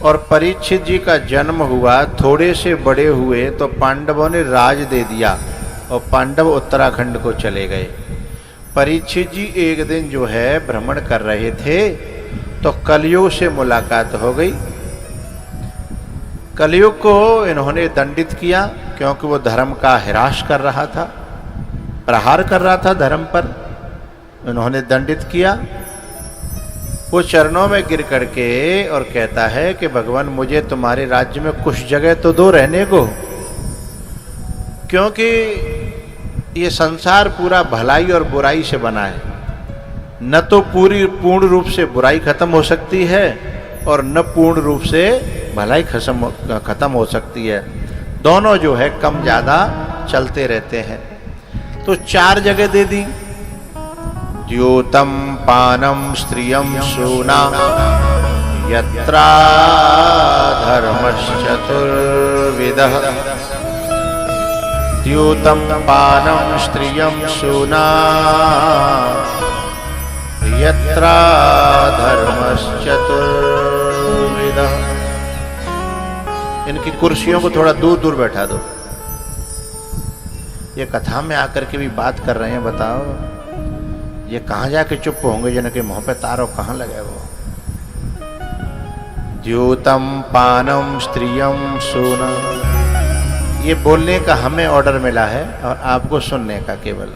और परीक्षित जी का जन्म हुआ, थोड़े से बड़े हुए तो पांडवों ने राज दे दिया और पांडव उत्तराखंड को चले गए। परीक्षित जी एक दिन जो है भ्रमण कर रहे थे तो कलयुग से मुलाकात हो गई। कलयुग को इन्होंने दंडित किया क्योंकि वो धर्म का हिरास कर रहा था, प्रहार कर रहा था धर्म पर, इन्होंने दंडित किया। वो चरणों में गिर करके और कहता है कि भगवान मुझे तुम्हारे राज्य में कुछ जगह तो दो रहने को, क्योंकि ये संसार पूरा भलाई और बुराई से बना है। न तो पूर्ण रूप से बुराई खत्म हो सकती है और न पूर्ण रूप से भलाई खत्म हो सकती है, दोनों जो है कम ज़्यादा चलते रहते हैं। तो 4 जगह दे दी। द्यूतम पानम स्त्रियम शूना यत्रा धर्मश्चतुर्विधः। द्यूतम पानम स्त्रियम शूना यत्रा धर्मश्चतुर्विधः। इनकी कुर्सियों को थोड़ा दूर दूर बैठा दो। ये कथा में आकर के भी बात कर रहे हैं, बताओ ये कहाँ जाके चुप होंगे जिनके मुंह पे तारो कहाँ लगे वो। द्यूतम पानम स्त्रियम शूना, ये बोलने का हमें ऑर्डर मिला है और आपको सुनने का केवल।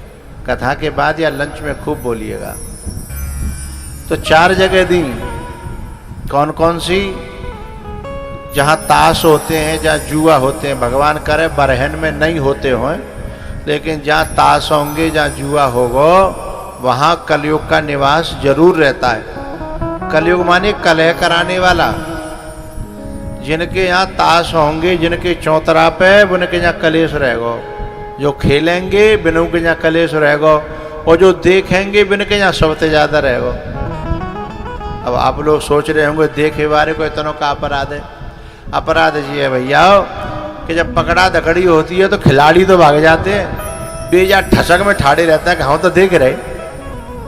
कथा के बाद या लंच में खूब बोलिएगा। तो 4 जगह दी। कौन कौन सी? जहाँ ताश होते हैं, जहाँ जुआ होते हैं, भगवान करे बरहन में नहीं होते हों, लेकिन जहाँ ताश होंगे, जहाँ जुआ होगा, वहाँ कलयुग का निवास जरूर रहता है। कलयुग माने कलह कराने वाला। जिनके यहाँ ताश होंगे, जिनके चौतरा पे, उनके यहाँ कलेश रहेगा। जो खेलेंगे बिनु के यहाँ कलेश रहेगा, और जो देखेंगे बिनके यहाँ सबसे ज़्यादा रहेगा। अब आप लोग सोच रहे होंगे देखे बारे को इतनों का अपराध है। अपराध जी है भैया कि जब पकड़ा दकड़ी होती है तो खिलाड़ी तो भाग जाते हैं, बेजा ठसक में ठाड़े रहता है कि हम तो देख रहे,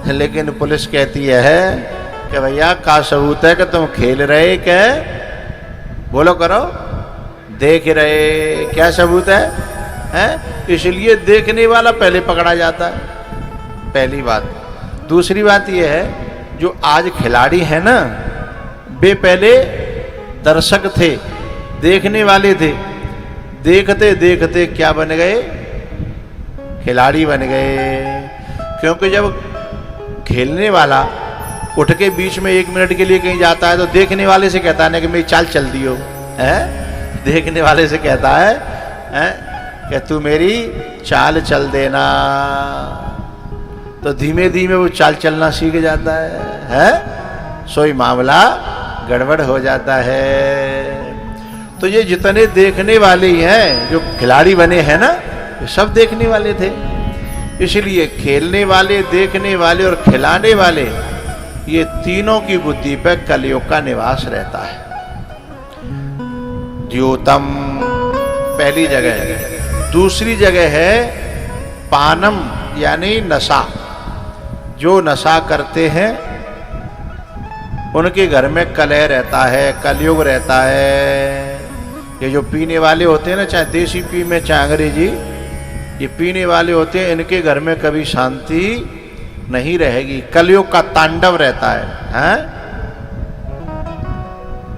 लेकिन पुलिस कहती है कि भैया का सबूत है कि तुम खेल रहे, क्या बोलो करो, देख रहे, क्या सबूत है? इसलिए देखने वाला पहले पकड़ा जाता है, पहली बात। दूसरी बात यह है जो आज खिलाड़ी है ना, वे पहले दर्शक थे, देखने वाले थे। देखते देखते क्या बन गए? खिलाड़ी बन गए। क्योंकि जब खेलने वाला उठ के बीच में 1 मिनट के लिए कहीं जाता है तो देखने वाले से कहता है ना कि मेरी चाल चल दी हो, देखने वाले से कहता है कि तू मेरी चाल चल देना। तो धीमे धीमे वो चाल चलना सीख जाता है? सोई मामला गड़बड़ हो जाता है। तो ये जितने देखने वाले हैं, जो खिलाड़ी बने हैं ना, ये सब देखने वाले थे। इसलिए खेलने वाले, देखने वाले और खिलाने वाले, ये तीनों की बुद्धि पे कलयुग का निवास रहता है। द्यूतम पहली जगह है। दूसरी जगह है पानम, यानी नशा। जो नशा करते हैं उनके घर में कलह रहता है, कलयुग रहता है। ये जो पीने वाले होते हैं ना, चाहे देसी पी में चाहे अंग्रेजी, ये पीने वाले होते हैं, इनके घर में कभी शांति नहीं रहेगी। कलयुग का तांडव रहता है?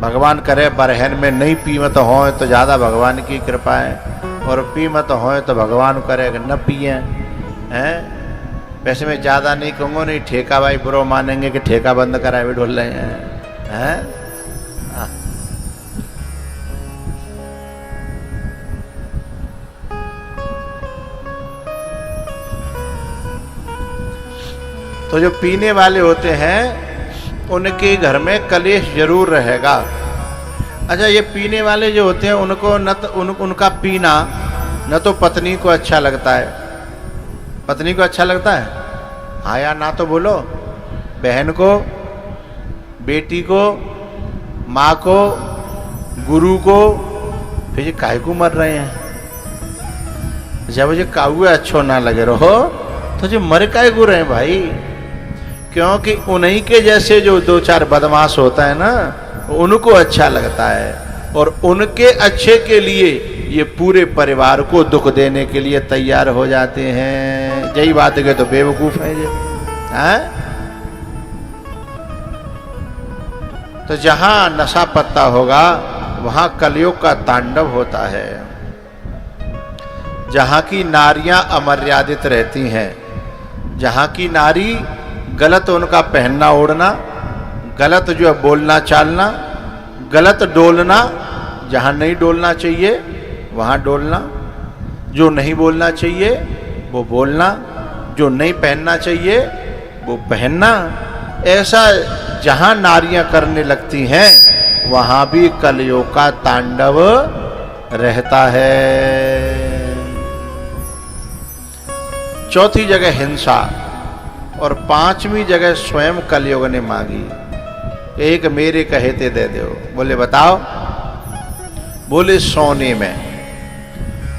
भगवान करे बरहन में नहीं पी मत हो तो ज़्यादा भगवान की कृपा है, और पी मत हो तो भगवान करे न पिए हैं। वैसे मैं ज़्यादा नहीं कहूँगा, नहीं ठेका भाई बुरो मानेंगे कि ठेका बंद कराए हुए ढोल रहे हैं। तो जो पीने वाले होते हैं उनके घर में कलेश जरूर रहेगा। अच्छा, ये पीने वाले जो होते हैं उनको न तो उनका पीना न तो पत्नी को अच्छा लगता है। पत्नी को अच्छा लगता है? हाँ या ना तो बोलो। बहन को, बेटी को, माँ को, गुरु को, फिर ये काहे को मर रहे हैं? जब मुझे काहुए अच्छो ना लगे रहो तो जो मर काहे को रहे भाई? क्योंकि उन्हीं के जैसे जो 2-4 बदमाश होता है ना, उनको अच्छा लगता है और उनके अच्छे के लिए ये पूरे परिवार को दुख देने के लिए तैयार हो जाते हैं। यही बात है तो बेवकूफ है ये, हैं? तो जहां नशा पत्ता होगा वहां कलयुग का तांडव होता है। जहां की नारियां अमर्यादित रहती हैं, जहां की नारी गलत उनका पहनना ओढ़ना, गलत जो है बोलना चालना, गलत डोलना, जहां नहीं डोलना चाहिए वहां डोलना, जो नहीं बोलना चाहिए वो बोलना, जो नहीं पहनना चाहिए वो पहनना, ऐसा जहां नारियां करने लगती हैं वहां भी कलयुग का तांडव रहता है। चौथी जगह हिंसा और पांचवी जगह स्वयं कलयुग ने मांगी, एक मेरे कहेते दे दो। बोले बताओ, बोले सोने में,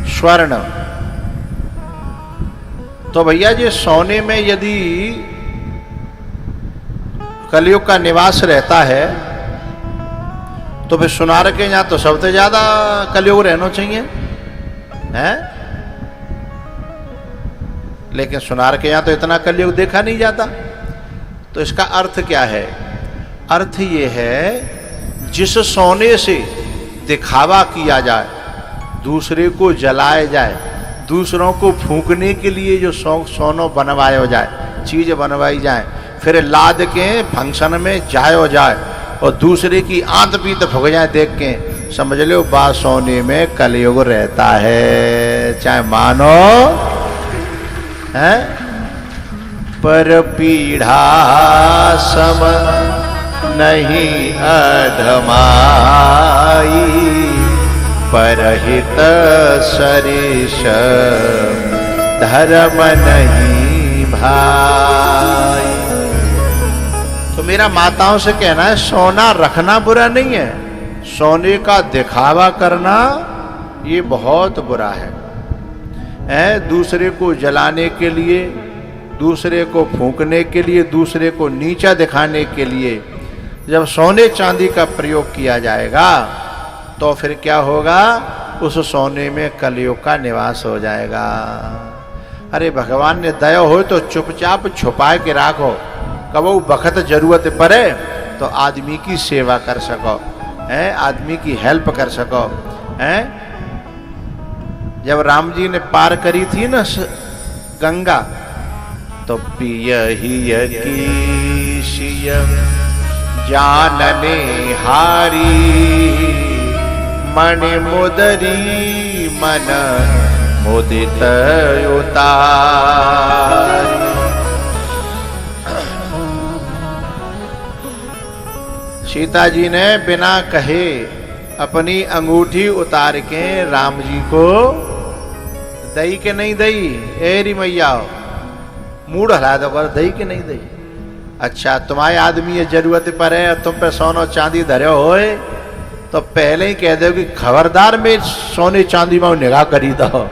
स्वर्ण। तो भैया ये सोने में यदि कलयुग का निवास रहता है तो फिर सुनार के यहां तो सबसे ज्यादा कलयुग रहना चाहिए, हैं? लेकिन सुनार के यहां तो इतना कलयुग देखा नहीं जाता। तो इसका अर्थ क्या है? अर्थ ये है जिस सोने से दिखावा किया जाए, दूसरे को जलाया जाए, दूसरों को फूंकने के लिए जो सोनो बनवाया जाए, चीज बनवाई जाए, फिर लाद के फंक्शन में जायो जाए और दूसरे की आंत पीत फुक जाए देख के, समझ लो बा सोने में कलयुग रहता है, चाहे मानो है। पर पीढ़ा सम नहीं अधमाई, परहित सरिष धर्म नहीं भाई। तो मेरा माताओं से कहना है, सोना रखना बुरा नहीं है, सोने का दिखावा करना ये बहुत बुरा है। दूसरे को जलाने के लिए, दूसरे को फूंकने के लिए, दूसरे को नीचा दिखाने के लिए जब सोने चांदी का प्रयोग किया जाएगा तो फिर क्या होगा? उस सोने में कलयुग का निवास हो जाएगा। अरे भगवान ने दया हो तो चुपचाप छुपाए के राखो, कबो बखत जरूरत पड़े तो आदमी की सेवा कर सको, हैं? आदमी की हेल्प कर सको, हैं? जब राम जी ने पार करी थी ना गंगा, तो पियहिय कीशिय जानने हारी, मणि मुदरी मन मुदित उतार। सीता जी ने बिना कहे अपनी अंगूठी उतार के राम जी को दई के नहीं दई, एरी मैया मूड हला दो, दई के नहीं दई। अच्छा तुम्हारे आदमी ये जरूरत पर है और तुम पे सोनो चांदी धरे होए तो पहले ही कह दो कि खबरदार में सोने चांदी में निगाह करी दो,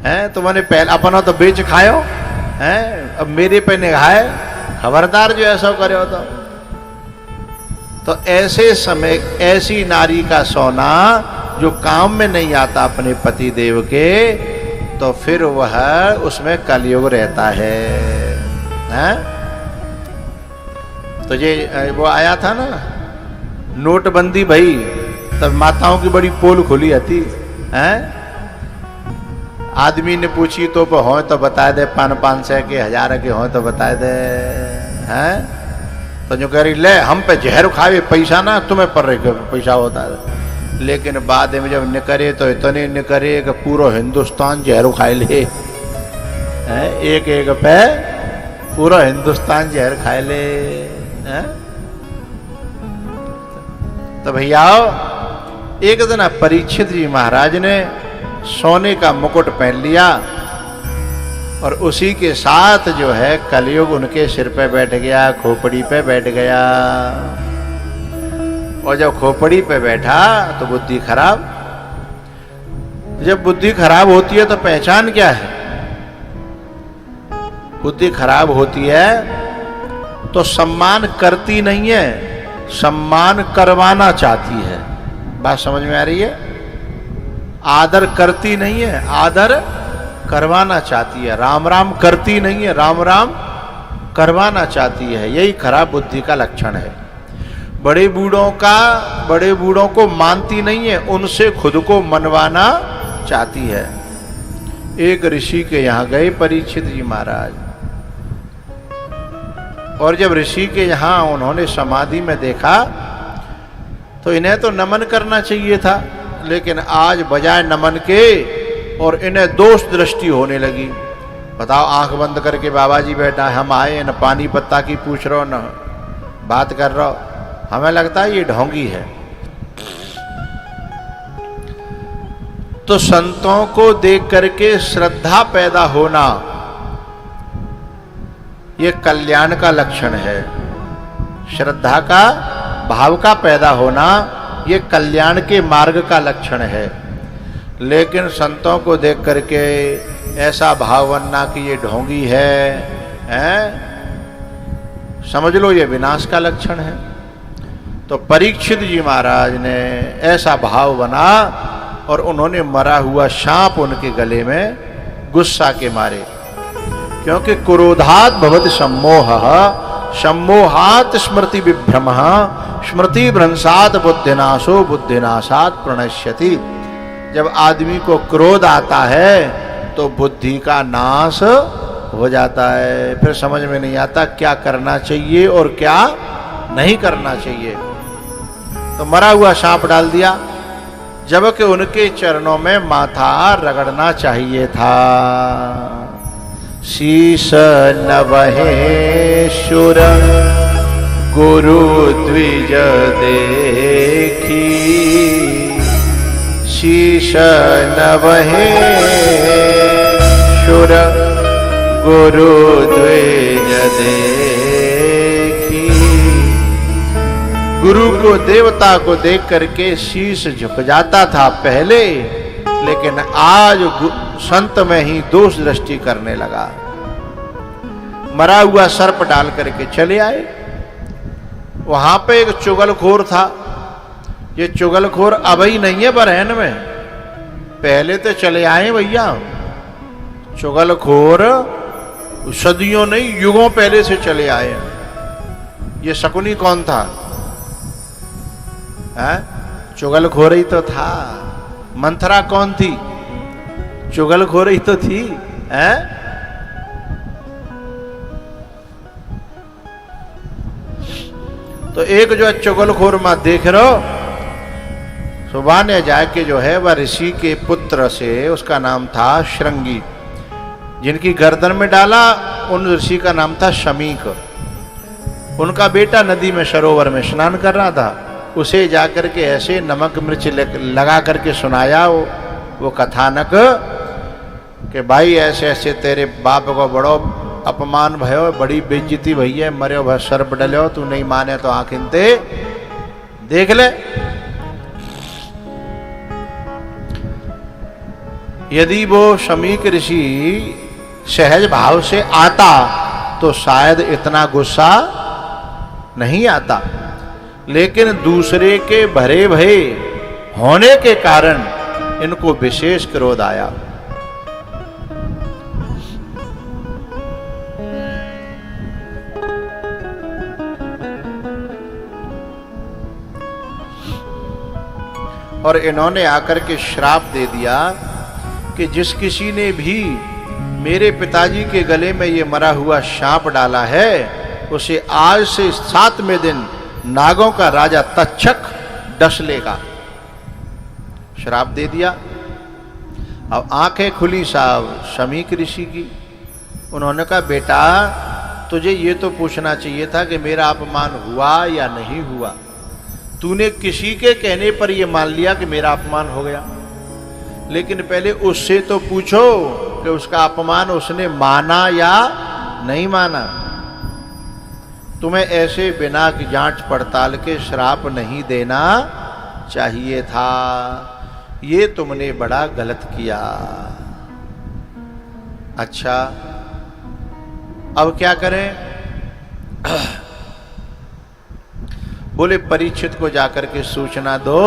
हैं? तुमने पहले अपना तो बेच खायो, हैं? अब मेरे पे निगाह है, खबरदार जो ऐसा करे हो तो ऐसे समय ऐसी नारी का सोना जो काम में नहीं आता अपने पति देव के, तो फिर वह उसमें कलयुग रहता है, हैं? तो ये वो आया था ना नोटबंदी भाई, तब माताओं की बड़ी पोल खुली थी, हैं? आदमी ने पूछी तो हो तो बता दे, 500 के 1000 के हो तो बता दे, हैं? तो जो कह रही ले हम पे जहर खावे पैसा ना तुम्हें पर पैसा होता है। लेकिन बाद में जब निकरे तो इतने निकरे कि पूरा हिंदुस्तान जहर खाए ले, एक एक पे पूरा हिंदुस्तान जहर खाए ले, हैं? तो भैया एक दिन परीक्षित जी महाराज ने सोने का मुकुट पहन लिया और उसी के साथ जो है कलयुग उनके सिर पे बैठ गया, खोपड़ी पे बैठ गया। और जब खोपड़ी पे बैठा तो बुद्धि खराब। जब बुद्धि खराब होती है तो पहचान क्या है? बुद्धि खराब होती है तो सम्मान करती नहीं है, सम्मान करवाना चाहती है। बात समझ में आ रही है? आदर करती नहीं है, आदर करवाना चाहती है। राम राम करती नहीं है, राम राम करवाना चाहती है। यही खराब बुद्धि का लक्षण है। बड़े बूढ़ों को मानती नहीं है, उनसे खुद को मनवाना चाहती है। एक ऋषि के यहां गए परीक्षित जी महाराज, और जब ऋषि के यहां उन्होंने समाधि में देखा तो इन्हें तो नमन करना चाहिए था, लेकिन आज बजाय नमन के और इन्हें दोष दृष्टि होने लगी। बताओ, आंख बंद करके बाबा जी बैठा है, हम आए न पानी पत्ता की पूछ रहे हो न बात कर रहे हो, हमें लगता है ये ढोंगी है। तो संतों को देख करके श्रद्धा पैदा होना ये कल्याण का लक्षण है। श्रद्धा का भाव का पैदा होना ये कल्याण के मार्ग का लक्षण है। लेकिन संतों को देख करके ऐसा भाव बनना कि ये ढोंगी है, समझ लो ये विनाश का लक्षण है। तो परीक्षित जी महाराज ने ऐसा भाव बना और उन्होंने मरा हुआ सांप उनके गले में गुस्सा के मारे, क्योंकि क्रोधात भवति सम्मोहः सम्मोहात स्मृति विभ्रमः स्मृति भ्रंशात बुद्धिनाशो बुद्धिनाशात प्रणश्यति। जब आदमी को क्रोध आता है तो बुद्धि का नाश हो जाता है, फिर समझ में नहीं आता क्या करना चाहिए और क्या नहीं करना चाहिए। तो मरा हुआ सांप डाल दिया, जबकि उनके चरणों में माथा रगड़ना चाहिए था। शीश नवहे शुर गुरु द्विज देखी, शीश नवहे शुर गुरु द्विज देखी। गुरु को देवता को देख करके शीश झुक जाता था पहले, लेकिन आज संत में ही दोष दृष्टि करने लगा। मरा हुआ सर्प डाल करके चले आए। वहां पे एक चुगलखोर था। ये चुगलखोर अब ही नहीं है बरहन में, पहले तो चले आए भैया। चुगलखोर सदियों नहीं युगों पहले से चले आए हैं। ये शकुनी कौन था? चुगलखोर ही तो था। मंथरा कौन थी? चुगलखोर ही तो थी। तो एक जो चुगलखोर मां देख रहे हो, सुबह ने जाके जो है वह ऋषि के पुत्र से, उसका नाम था श्रृंगी, जिनकी गर्दन में डाला उन ऋषि का नाम था शमीक। उनका बेटा नदी में सरोवर में स्नान कर रहा था, उसे जाकर के ऐसे नमक मिर्च लगा करके सुनाया वो कथानक कि भाई ऐसे ऐसे तेरे बाप को बड़ो अपमान भयो, बड़ी बेइज्जती भई है, मरे भय सर्प डलो, तू नहीं माने तो आंखिनते देख ले। यदि वो शमीक ऋषि सहज भाव से आता तो शायद इतना गुस्सा नहीं आता, लेकिन दूसरे के भरे भये होने के कारण इनको विशेष क्रोध आया। और इन्होंने आकर के श्राप दे दिया कि जिस किसी ने भी मेरे पिताजी के गले में ये मरा हुआ सांप डाला है, उसे आज से 7वें दिन नागों का राजा तक्षक डस लेगा। श्राप दे दिया। अब आंखें खुली साहब शमीक ऋषि की। उन्होंने कहा बेटा तुझे ये तो पूछना चाहिए था कि मेरा अपमान हुआ या नहीं हुआ। तूने किसी के कहने पर यह मान लिया कि मेरा अपमान हो गया, लेकिन पहले उससे तो पूछो कि उसका अपमान उसने माना या नहीं माना। तुम्हें ऐसे बिना की जांच पड़ताल के श्राप नहीं देना चाहिए था, ये तुमने बड़ा गलत किया। अच्छा अब क्या करें? बोले परीक्षित को जाकर के सूचना दो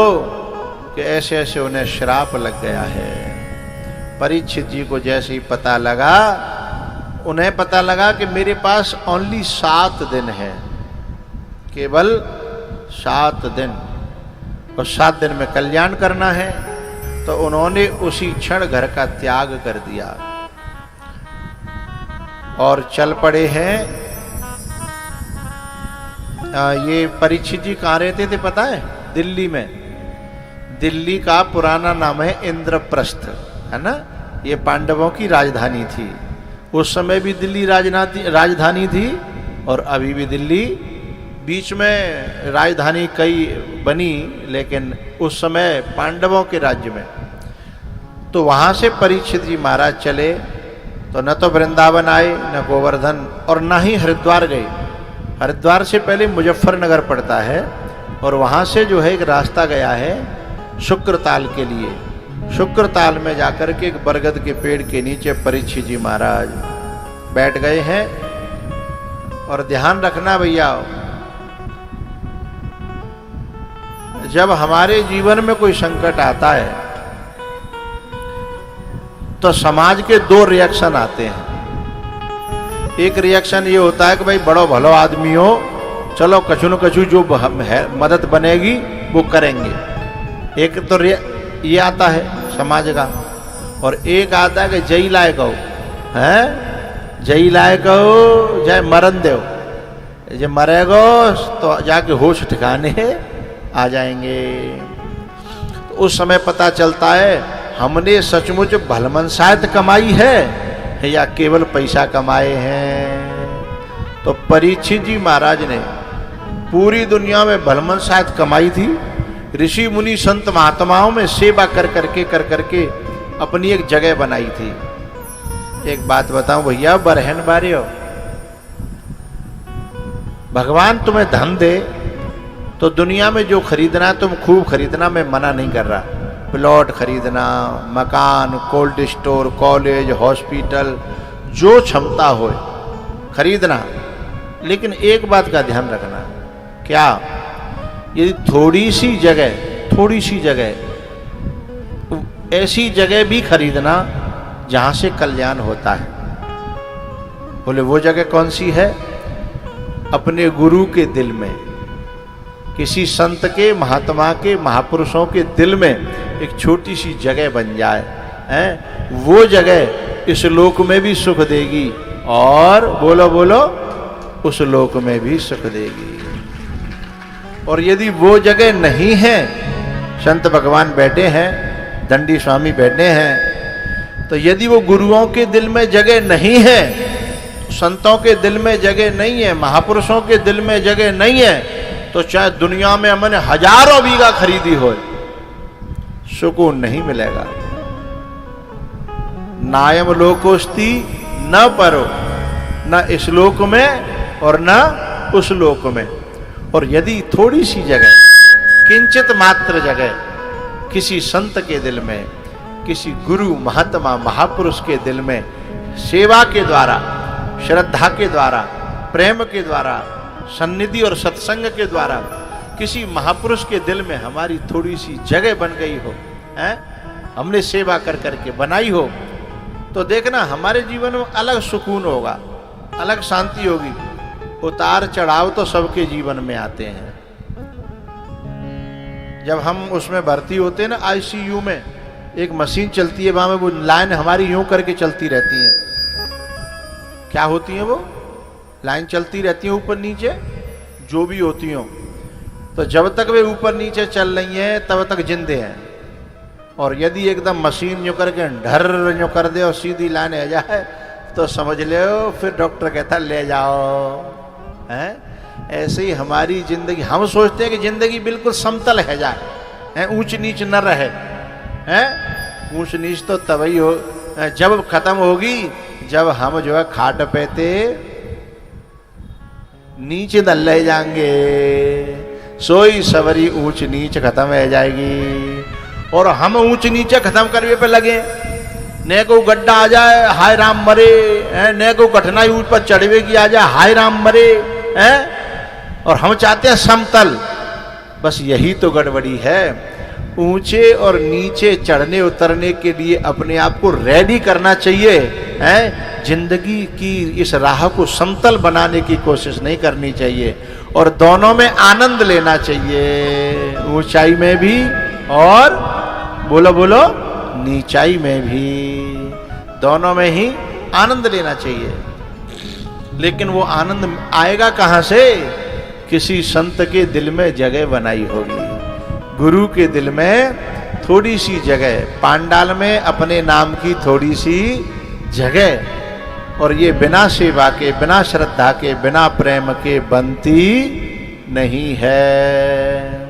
कि ऐसे ऐसे उन्हें श्राप लग गया है। परीक्षित जी को जैसे ही पता लगा, उन्हें पता लगा कि मेरे पास ओनली 7 दिन है, केवल 7 दिन, और 7 दिन में कल्याण करना है। तो उन्होंने उसी क्षण घर का त्याग कर दिया और चल पड़े हैं। ये परीक्षित जी कहाँ रहते थे पता है? दिल्ली में। दिल्ली का पुराना नाम है इंद्रप्रस्थ, है ना? ये पांडवों की राजधानी थी। उस समय भी दिल्ली राजधानी थी और अभी भी दिल्ली। बीच में राजधानी कई बनी, लेकिन उस समय पांडवों के राज्य में। तो वहाँ से परीक्षित जी महाराज चले तो न तो वृंदावन आए, न गोवर्धन, और न ही हरिद्वार गए। हरिद्वार से पहले मुजफ्फरनगर पड़ता है और वहाँ से जो है एक रास्ता गया है शुक्रताल के लिए। शुक्रताल में जाकर के एक बरगद के पेड़ के नीचे परीक्षित जी महाराज बैठ गए हैं। और ध्यान रखना भैया, जब हमारे जीवन में कोई संकट आता है तो समाज के 2 रिएक्शन आते हैं। एक रिएक्शन ये होता है कि भाई बड़ो भलो आदमी हो, चलो कछु न कछु जो मदद बनेगी वो करेंगे। एक तो ये आता है समाज का, और एक आता है कि जय लायक हो, हैं जय लायक हो, जय मरन दो, जब मरेगो तो जाके होश ठिकाने आ जाएंगे। तो उस समय पता चलता है हमने सचमुच भलमनसाहत कमाई है या केवल पैसा कमाए हैं। तो परीक्षित जी महाराज ने पूरी दुनिया में भलमनसाहत कमाई थी। ऋषि मुनि संत महात्माओं में सेवा कर करके अपनी एक जगह बनाई थी। एक बात बताऊं भैया, बरहन बारे हो, भगवान तुम्हें धन दे तो दुनिया में जो खरीदना है तुम खूब खरीदना, मैं मना नहीं कर रहा। प्लॉट खरीदना, मकान, कोल्ड स्टोर, कॉलेज, हॉस्पिटल, जो क्षमता हो खरीदना। लेकिन एक बात का ध्यान रखना, क्या यदि थोड़ी सी जगह ऐसी जगह भी खरीदना जहां से कल्याण होता है। बोले वो जगह कौन सी है? अपने गुरु के दिल में, किसी संत के, महात्मा के, महापुरुषों के दिल में एक छोटी सी जगह बन जाए, हैं? वो जगह इस लोक में भी सुख देगी और बोलो उस लोक में भी सुख देगी। और यदि वो जगह नहीं है, संत भगवान बैठे हैं, दंडी स्वामी बैठे हैं, तो यदि वो गुरुओं के दिल में जगह नहीं है, संतों के दिल में जगह नहीं है, महापुरुषों के दिल में जगह नहीं है, तो चाहे दुनिया में हमने हजारों बीघा खरीदी हो, सुकून नहीं मिलेगा। नायम लोकोस्ति न परो, न इस लोक में और न उस लोक में। और यदि थोड़ी सी जगह, किंचित मात्र जगह किसी संत के दिल में, किसी गुरु, महात्मा, महापुरुष के दिल में सेवा के द्वारा, श्रद्धा के द्वारा, प्रेम के द्वारा, सन्निधि और सत्संग के द्वारा किसी महापुरुष के दिल में हमारी थोड़ी सी जगह बन गई हो, हैं? हमने सेवा कर करके बनाई हो, तो देखना हमारे जीवन में अलग सुकून होगा, अलग शांति होगी। उतार चढ़ाव तो सबके जीवन में आते हैं। जब हम उसमें भर्ती होते हैं ना, आईसीयू में एक मशीन चलती है, वहां में वो लाइन हमारी यूं करके चलती रहती है। क्या होती है वो? लाइन चलती रहती है ऊपर नीचे, जो भी होती हो। तो जब तक वे ऊपर नीचे चल रही हैं तब तक जिंदे हैं। और यदि एकदम मशीन यूं करके ढर यूं कर दे और सीधी लाइन आ जाए तो समझ लो फिर डॉक्टर कहता ले जाओ, हैं? ऐसे ही हमारी जिंदगी, हम सोचते हैं कि जिंदगी बिल्कुल समतल है जाए, हैं? ऊंच नीच न रहे, हैं? ऊंच नीच तो तभी हो जब खत्म होगी, जब हम जो है खाट पेते नीचे न ले जाएंगे, सोई सवरी ऊंच नीच खत्म हो जाएगी। और हम ऊंच नीचे खत्म करने पे लगे, ने को गड्ढा आ जाए हाय राम मरे, ने को कठिनाई ऊपर चढ़वे की आ जाए हाय राम मरे, हैं? और हम चाहते हैं समतल, बस यही तो गड़बड़ी है। ऊंचे और नीचे चढ़ने उतरने के लिए अपने आप को रेडी करना चाहिए, हैं? जिंदगी की इस राह को समतल बनाने की कोशिश नहीं करनी चाहिए और दोनों में आनंद लेना चाहिए, ऊंचाई में भी और बोलो बोलो नीचाई में भी, दोनों में ही आनंद लेना चाहिए। लेकिन वो आनंद आएगा कहां से? किसी संत के दिल में जगह बनाई होगी, गुरु के दिल में थोड़ी सी जगह, पांडाल में अपने नाम की थोड़ी सी जगह, और ये बिना सेवा के, बिना श्रद्धा के, बिना प्रेम के बनती नहीं है।